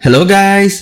Hello guys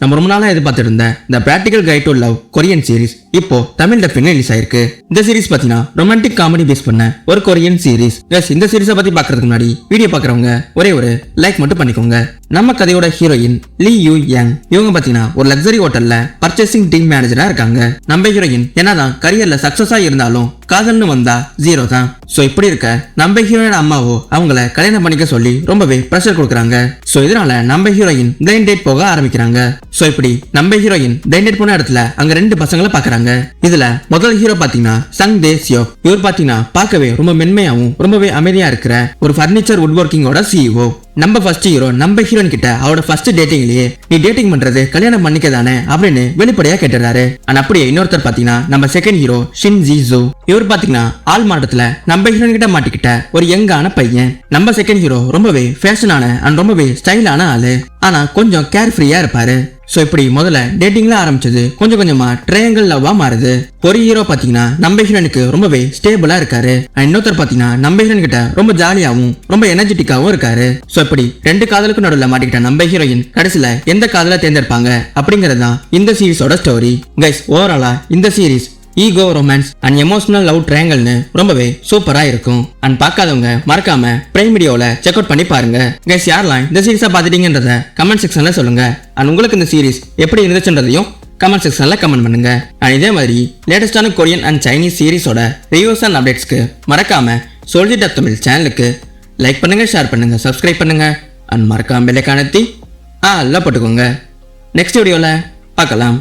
நம்ம ரொம்ப நாளாக எதிர்பார்த்துட்டு இருந்த இந்த practical guide to love Korean series இப்போ தமிழ் டப்பிங் ரிலீஸ் ஆயிருக்கு. இந்த சீரிஸ் பார்த்தீங்கன்னா ரொமான்டிக் காமெடி பேஸ் பண்ண ஒரு கொரியன் சீரிஸ். இந்த சீரிஸை பத்தி பார்க்கறதுக்கு முன்னாடி வீடியோ பார்க்குறவங்க ஒரே ஒரு லைக் மட்டும் பண்ணிக்கோங்க. நம்ம கதையோட ஹீரோயின் லீ யூ யங். இவங்க பார்த்தீங்கன்னா ஒரு லக்ஸரி ஹோட்டல்ல பர்ச்சேசிங் டீம் மேனேஜரா இருக்காங்க. நம்ம ஹீரோயின் என்னதான் கரியர்ல சக்சஸா இருந்தாலும் காதல்னு வந்தா ஜீரோ தான். சோ இப்படி இருக்க நம்ம ஹீரோயின் அம்மாவோ அவங்கள கல்யாணம் பண்ணிக்க சொல்லி ரொம்பவே ப்ரெஷர் கொடுக்குறாங்க. சோ இதனால நம்ம ஹீரோயின் பிளைண்ட் டேட் போக ஆரம்பிக்கிறாங்க. சோ இப்படி நம்ம ஹீரோயின் பிளைண்ட் டேட் போன இடத்துல அங்க ரெண்டு பசங்களை பாக்குறாங்க. இதுல முதல் ஹீரோ பாத்தீங்கன்னா சங் தே சியோக். இவர் பாத்தீங்கன்னா பார்க்கவே ரொம்ப மென்மையாவும் ரொம்பவே அமைதியா இருக்கிற ஒரு பர்னிச்சர் வுட் ஒர்க்கிங்கோட சிஇஓ. நம்ம ஃபர்ஸ்ட் ஹீரோ நம்ம ஹீரோயின் கிட்ட அவரோட ஃபர்ஸ்ட் டேட்டிங்லயே நீ டேட்டிங் பண்றது கல்யாணம் பண்ணிக்க தானே அப்படின்னு வெளிப்படையா கேட்டுறாரு. ஆனா அப்படியே இன்னொருத்தர் பாத்தீங்கன்னா நம்ம செகண்ட் ஹீரோ ஷின் ஜிசோ. இவர் பாத்தீங்கன்னா ஆள் மாற்றத்துல நம்ம ஹீரோயின் கிட்ட மாட்டிக்கிட்ட ஒரு யங்கான பையன். நம்ம செகண்ட் ஹீரோ ரொம்பவே ஃபேஷனான அண்ட் ரொம்பவே ஸ்டைலான ஆளு. ஆனா கொஞ்சம் கேர் ஃப்ரீயா இருப்பாரு. சோ இப்படி முதல்ல டேட்டிங்ல ஆரம்பிச்சது கொஞ்சம் கொஞ்சமா ட்ரையாங்கிள் லவ்வா மாறுது. ஒரு ஹீரோ பாத்தீங்கன்னா நம்ம ஹீரோனுக்கு ரொம்பவே ஸ்டேபிளா இருக்காரு. இன்னொருத்தர் பாத்தீங்கன்னா நம்ம ஹீரோயின் கிட்ட ரொம்ப ஜாலியாவும் ரொம்ப எனர்ஜெட்டிக்காவும் இருக்காரு. சோ இப்படி ரெண்டு காதலுக்கு நடுவுல மாட்டிக்கிட்ட நம்ம ஹீரோயின் கடைசியில எந்த காதல தேர்ந்தெடுப்பாங்க அப்படிங்கறதுதான் இந்த சீரிஸோட ஸ்டோரி. கைஸ் ஓவராலா இந்த series ego, romance and emotional love ட்ரையாங்கிள்னு ரொம்பவே சூப்பரா இருக்கும். அண்ட் பார்க்காதவங்க மறக்காம பிரைம் வீடியோல செக் அவுட் பண்ணி பாருங்க. கைஸ் யாரெல்லாம் இந்த சீரிஸா பாத்துட்டீங்கன்றத கமெண்ட் செக்ஷன்ல சொல்லுங்க. அண்ட் உங்களுக்கு இந்த சீரிஸ் எப்படி இருந்துச்சுன்றதையும் கமெண்ட் செக்ஷன்ல கமெண்ட் பண்ணுங்க. அண்ட் இதே மாதிரி லேட்டஸ்டான கொரியன் அண்ட் சைனீஸ் சீரிஸோட ரிவ்யூஸ் அண்ட் அப்டேட்ஸ்க்கு மறக்காம சோல்ஜர் டப் தமிழ் சேனலுக்கு லைக் பண்ணுங்க, ஷேர் பண்ணுங்க, சப்ஸ்கிரைப் பண்ணுங்க. அண்ட் மறக்காம பெல் ஐகானை அழுத்தி ஆல்ல போட்டுக்கோங்க. நெக்ஸ்ட் வீடியோல பார்க்கலாம்.